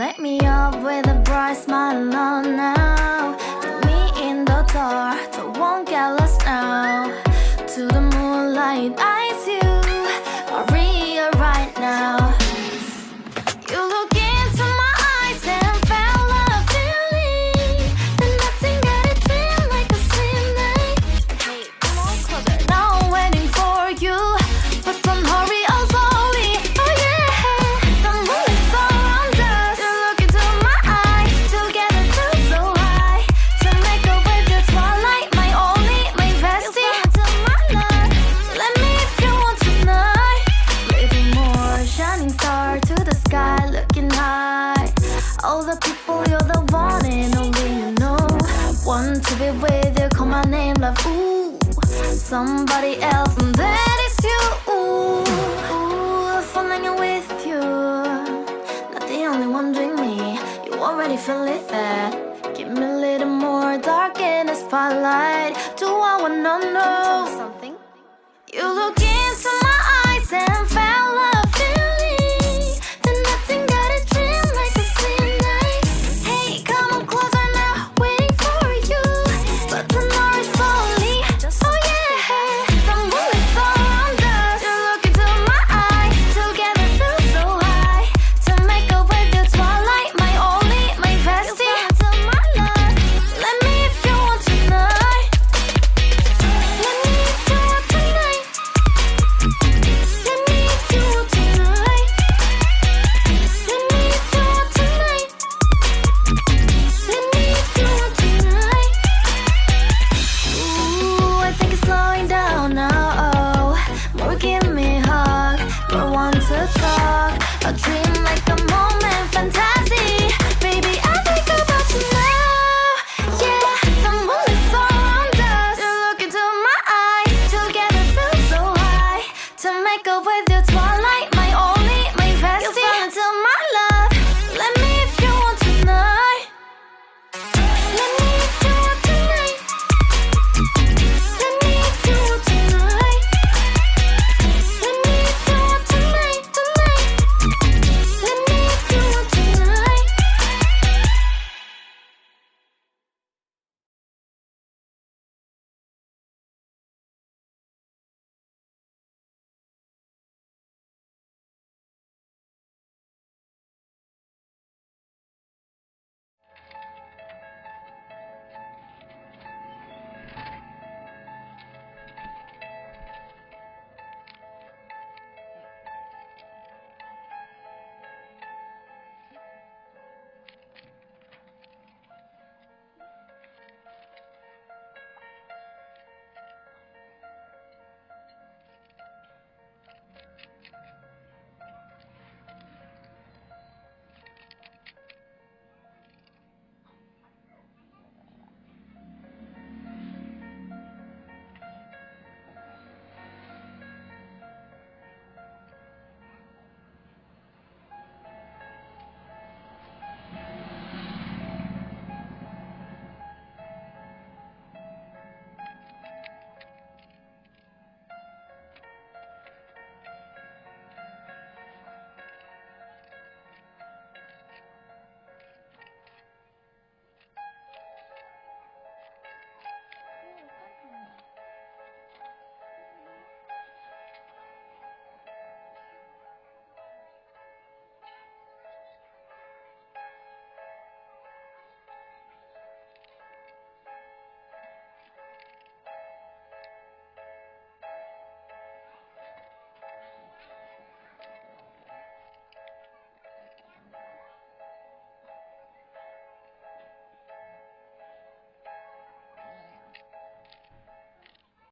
wake me up with a bright smile on now. Put me in the thor, so won't get lost now. To the moonlight, eyes you, Maria right now. You look into my eyes and felt a feeling that nothing got it feel like a slim night. Hey, come on closer. Now I'm waiting for you, but don't hurry, oh slowly. Oh yeah, the moonlight surrounds us. You look into my eyes, together feel so high. To make a wave, the twilight, my only, my bestie. You come into my life, let me if you want tonight. Little more shining star to the sky, looking high. All the people, you're the one and only you know. Want to be with you, call my name, love, ooh. Somebody else, and that is you, ooh. Falling with you, not the only one doing me. You already feel it there. Give me a little more dark in the spotlight. Do I wanna know something? You look into my